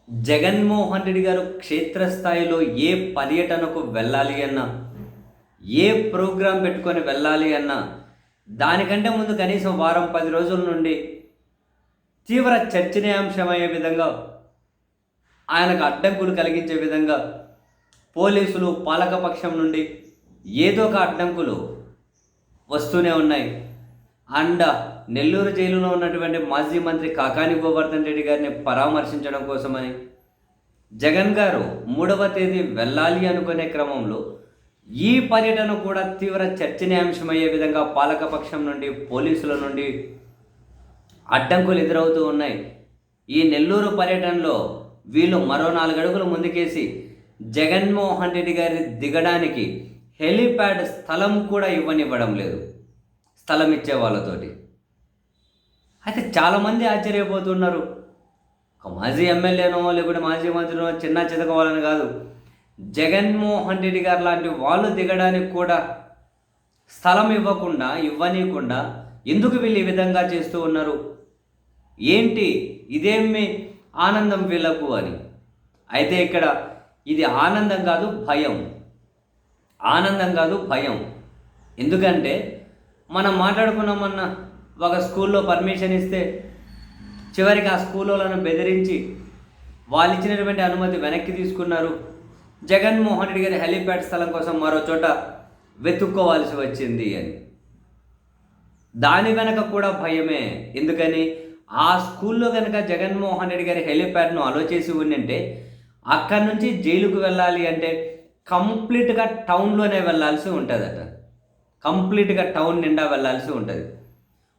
జగన్మోహన్ రెడ్డి గారు క్షేత్రస్థాయిలో ఏ పర్యటనకు వెళ్ళాలి అన్నా, ఏ ప్రోగ్రాం పెట్టుకొని వెళ్ళాలి అన్నా, దానికంటే ముందు కనీసం వారం 10 రోజుల నుండి తీవ్ర చర్చనీయాంశమయ్యే విధంగా, ఆయనకు అడ్డంకులు కలిగించే విధంగా పోలీసులు పాలకపక్షం నుండి ఏదో ఒక అడ్డంకులు వస్తూనే ఉన్నాయి. అండ్ నెల్లూరు జైలులో ఉన్నటువంటి మాజీ మంత్రి కాకాని గోవర్ధన్ రెడ్డి గారిని పరామర్శించడం కోసమని జగన్ గారు 3వ తేదీ వెళ్ళాలి అనుకునే క్రమంలో ఈ పర్యటన కూడా తీవ్ర చర్చనీయాంశమయ్యే విధంగా పాలకపక్షం నుండి, పోలీసుల నుండి అడ్డంకులు ఎదురవుతూ ఉన్నాయి. ఈ నెల్లూరు పర్యటనలో వీళ్ళు మరో 4 అడుగులు ముందుకేసి జగన్మోహన్ రెడ్డి గారి దిగడానికి హెలీప్యాడ్ స్థలం కూడా ఇవ్వనివ్వడం లేదు, స్థలం ఇచ్చే వాళ్ళతోటి. అయితే చాలామంది ఆశ్చర్యపోతున్నారు. ఒక మాజీ ఎమ్మెల్యేనో లేకుంటే మాజీ మంత్రినో చిన్న చితకవాలని కాదు, జగన్మోహన్ రెడ్డి గారు లాంటి వాళ్ళు దిగడానికి కూడా స్థలం ఇవ్వనీయకుండా ఎందుకు వీళ్ళు ఈ విధంగా చేస్తూ ఉన్నారు, ఏంటి ఇదేమి ఆనందం వీళ్ళకు అని. అయితే ఇక్కడ ఇది ఆనందం కాదు భయం. ఎందుకంటే మనం మాట్లాడుకున్నామన్నా, ఒక స్కూల్లో పర్మిషన్ ఇస్తే చివరికి ఆ స్కూళ్ళను బెదిరించి వాళ్ళు ఇచ్చినటువంటి అనుమతి వెనక్కి తీసుకున్నారు. జగన్మోహన్ రెడ్డి గారి హెలీప్యాడ్ స్థలం కోసం మరో చోట వెతుక్కోవాల్సి వచ్చింది అని. దాని వెనక కూడా భయమే. ఎందుకని ఆ స్కూల్లో కనుక జగన్మోహన్ రెడ్డి గారి హెలీప్యాడ్ను అలో చేసి ఉండింటే అక్కడి నుంచి జైలుకు వెళ్ళాలి అంటే కంప్లీట్గా టౌన్లోనే వెళ్ళాల్సి ఉంటుందట. కంప్లీట్గా టౌన్ నిండా వెళ్ళాల్సి ఉంటుంది.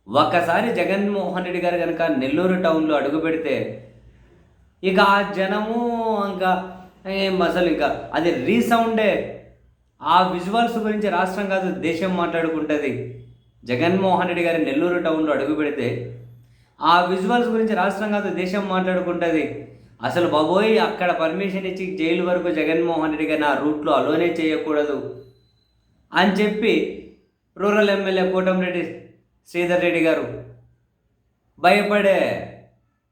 ఒక్కసారి జగన్మోహన్ రెడ్డి గారు కనుక నెల్లూరు టౌన్లో అడుగు పెడితే ఇక ఆ జనము ఇంకా అసలు ఇంకా అది రీసౌండే. ఆ విజువల్స్ గురించి రాష్ట్రం కాదు దేశం మాట్లాడుకుంటుంది. జగన్మోహన్ రెడ్డి గారి నెల్లూరు టౌన్లో అడుగు పెడితే ఆ విజువల్స్ గురించి రాష్ట్రం కాదు దేశం మాట్లాడుకుంటుంది. అసలు బాబోయ్, అక్కడ పర్మిషన్ ఇచ్చి జైలు వరకు జగన్మోహన్ రెడ్డి గారిని ఆ రూట్లో అలోనే చేయకూడదు అని చెప్పి రూరల్ ఎమ్మెల్యే కోటంరెడ్డి శ్రీధర్ రెడ్డి గారు భయపడే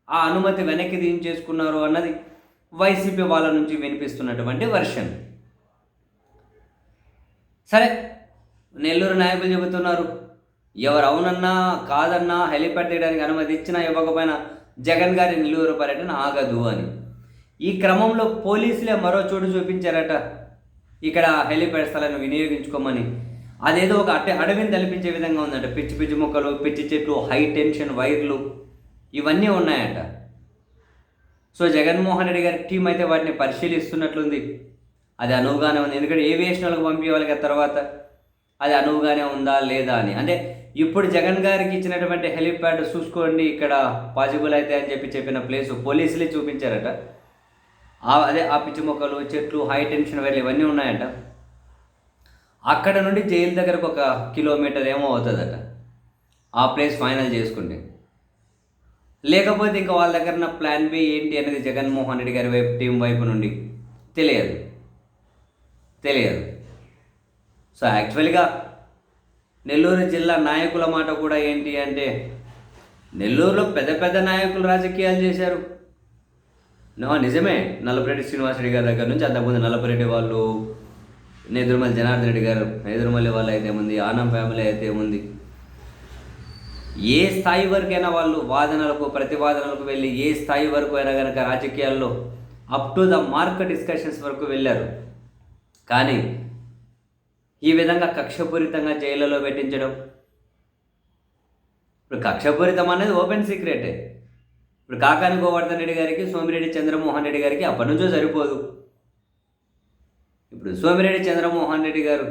ఆ అనుమతి వెనక్కి దించేసుకున్నారు అన్నది వైసీపీ వాళ్ళ నుంచి వినిపిస్తున్నటువంటి వర్షన్. సరే, నెల్లూరు నాయకులు చెబుతున్నారు, ఎవరు అవునన్నా కాదన్నా హెలిప్యాడ్ తీయడానికి అనుమతి ఇచ్చినా ఇవ్వకపోయినా జగన్ గారి నెల్లూరు పర్యటన ఆగదు అని. ఈ క్రమంలో పోలీసులే మరో చోటు చూపించారట, ఇక్కడ హెలిప్యాడ్ స్థలాన్ని వినియోగించుకోమని. అదేదో ఒక అడవిని తలపించే విధంగా ఉందట. పిచ్చి పిచ్చి మొక్కలు, పిచ్చి చెట్లు, హై టెన్షన్ వైర్లు ఇవన్నీ ఉన్నాయట. సో జగన్మోహన్ రెడ్డి గారి టీం అయితే వాటిని పరిశీలిస్తున్నట్లుంది. అది అనువుగానే ఉంది. ఎందుకంటే ఏవియేషన్ వాళ్ళకి పంపించాలి కదా తర్వాత, అది అనువుగానే ఉందా లేదా అని. అంటే ఇప్పుడు జగన్ గారికి ఇచ్చినటువంటి హెలిప్యాడ్ చూసుకోండి ఇక్కడ పాసిబుల్ అయితే అని చెప్పిన ప్లేసు పోలీసులే చూపించారట. అదే ఆ పిచ్చి మొక్కలు, చెట్లు, హై టెన్షన్ వైర్లు ఇవన్నీ ఉన్నాయట. అక్కడ నుండి జైలు దగ్గరకు 1 కిలోమీటర్ ఏమో అవుతుందట ఆ ప్లేస్ ఫైనల్ చేసుకుంటే. లేకపోతే ఇంకా వాళ్ళ దగ్గర ఉన్న ప్లాన్ బి ఏంటి అనేది జగన్మోహన్ రెడ్డి గారి టీం వైపు నుండి తెలియదు. సో యాక్చువల్గా నెల్లూరు జిల్లా నాయకుల మాట కూడా ఏంటి అంటే, నెల్లూరులో పెద్ద నాయకులు రాజకీయాలు చేశారు. నిజమే, నల్లపురెడ్డి శ్రీనివాసరెడ్డి గారి దగ్గర నుంచి అంతకుముందు నల్లపురెడ్డి వాళ్ళు, నేదురుమల్లి జనార్దన్ రెడ్డి గారు, నేదురుమల్లి వాళ్ళు అయితే ఉంది, ఆనం ఫ్యామిలీ అయితే ఉంది. ఏ స్థాయి వరకైనా వాళ్ళు వాదనలకు ప్రతివాదనలకు వెళ్ళి ఏ స్థాయి వరకు అయినా కనుక రాజకీయాల్లో up to the mark discussions వరకు వెళ్ళారు. కానీ ఈ విధంగా కక్షపూరితంగా జైళ్ళలో పెట్టించడం, ఇప్పుడు కక్షపూరితం అనేది ఓపెన్ సీక్రెటే. ఇప్పుడు కాకాని గోవర్ధన్ రెడ్డి గారికి, సోమిరెడ్డి చంద్రమోహన్ రెడ్డి గారికి అప్పటి నుంచో సరిపోదు. ఇప్పుడు సోమిరెడ్డి చంద్రమోహన్ రెడ్డి గారు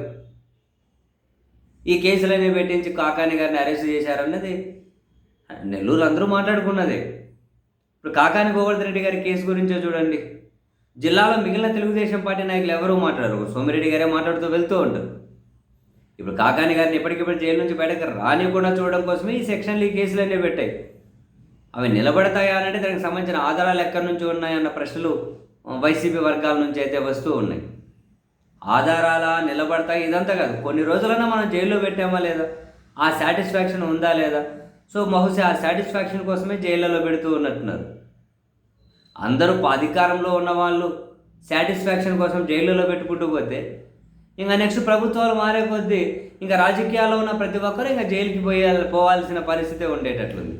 ఈ కేసులన్నీ పెట్టించి కాకాని గారిని అరెస్ట్ చేశారన్నది నెల్లూరు అందరూ మాట్లాడుకున్నదే. ఇప్పుడు కాకాని గోవర్ధన్ రెడ్డి గారి కేసు గురించో చూడండి, జిల్లాలో మిగిలిన తెలుగుదేశం పార్టీ నాయకులు ఎవరూ మాట్లాడరు, సోమిరెడ్డి గారే మాట్లాడుతూ వెళ్తూ ఉంటారు. ఇప్పుడు కాకాని గారిని ఎప్పటికిప్పుడు జైలు నుంచి బయటకు రానికుండా చూడడం కోసమే ఈ సెక్షన్లు, ఈ కేసులన్నీ పెట్టాయి. అవి నిలబడతాయా అంటే దానికి సంబంధించిన ఆధారాలు ఎక్కడి నుంచి ఉన్నాయన్న ప్రశ్నలు వైసీపీ వర్గాల నుంచి అయితే వస్తూ ఉన్నాయి. ఆధారాలా, నిలబడతాయి ఇదంతా కాదు, కొన్ని రోజులైనా మనం జైల్లో పెట్టామా లేదా, ఆ సాటిస్ఫాక్షన్ ఉందా లేదా. సో బహుశా ఆ సాటిస్ఫాక్షన్ కోసమే జైళ్ళలో పెడుతూ ఉన్నట్టున్నారు. అందరూ అధికారంలో ఉన్న వాళ్ళు సాటిస్ఫాక్షన్ కోసం జైళ్ళలో పెట్టుకుంటూ పోతే ఇంకా నెక్స్ట్ ప్రభుత్వాలు మారే కొద్దీ ఇంకా రాజకీయాల్లో ఉన్న ప్రతి ఒక్కరు ఇంకా జైలుకి పోవాల్సిన పరిస్థితి ఉండేటట్లుంది.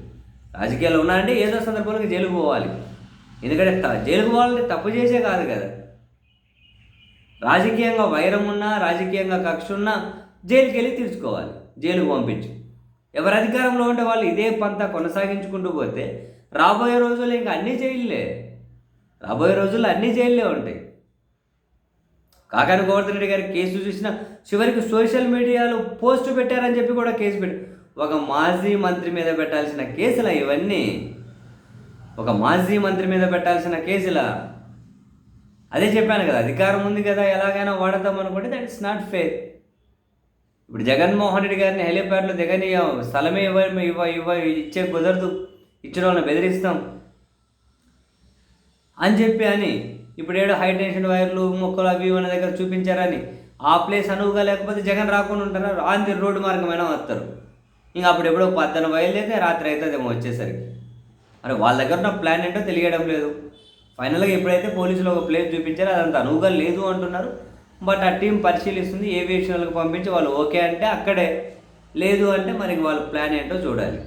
రాజకీయాల్లో ఉన్నారంటే ఏదో సందర్భంలో జైలుకు పోవాలి. ఎందుకంటే జైలుకు పోవాలంటే తప్పు చేసే కాదు కదా. రాజకీయంగా వైరం ఉన్నా, రాజకీయంగా కక్ష ఉన్నా జైలుకి వెళ్ళి తీర్చుకోవాలి, జైలుకు పంపించు. ఎవరు అధికారంలో ఉంటే వాళ్ళు ఇదే పంతా కొనసాగించుకుంటూ పోతే రాబోయే రోజుల్లో ఇంకా అన్ని జైళ్ళే ఉంటాయి. కాకాని గోవర్ధన్ రెడ్డి గారి కేసు చూసిన చివరికి సోషల్ మీడియాలో పోస్ట్ పెట్టారని చెప్పి కూడా కేసు ఒక మాజీ మంత్రి మీద పెట్టాల్సిన కేసులా ఇవన్నీ? ఒక మాజీ మంత్రి మీద పెట్టాల్సిన కేసులా? అదే చెప్పాను కదా, అధికారం ఉంది కదా ఎలాగైనా వాడతాం అనుకుంటే దట్ ఇస్ నాట్ ఫేర్. ఇప్పుడు జగన్మోహన్ రెడ్డి గారిని హెలిప్యాడ్లో దిగనీయం, స్థలమే ఇచ్చే కుదరదు, ఇచ్చిన వాళ్ళని బెదిరిస్తాం అని ఇప్పుడు ఏడో హై టెన్షన్ వైర్లు మొక్కలు అవి ఉన్న దగ్గర చూపించారని ఆ ప్లేస్ అనువుగా లేకపోతే జగన్ రాకుండా ఉంటారు, ఆన్ ది రోడ్డు మార్గమైనా వస్తారు. ఇంకా అప్పుడు ఎప్పుడో 10 బయలుదేరితే రాత్రి అవుతుందేమో వచ్చేసరికి. మరి వాళ్ళ దగ్గర ఉన్న ప్లాన్ ఏంటో తెలియడం లేదు. ఫైనల్గా ఎప్పుడైతే పోలీసులు ఒక ప్లేస్ చూపించారో అదంతా అనువుగా లేదు అంటున్నారు. బట్ ఆ టీం పరిశీలిస్తుంది, ఏవియేషన్లకు పంపించి వాళ్ళు ఓకే అంటే అక్కడే, లేదు అంటే మరి వాళ్ళ ప్లాన్ ఏంటో చూడాలి.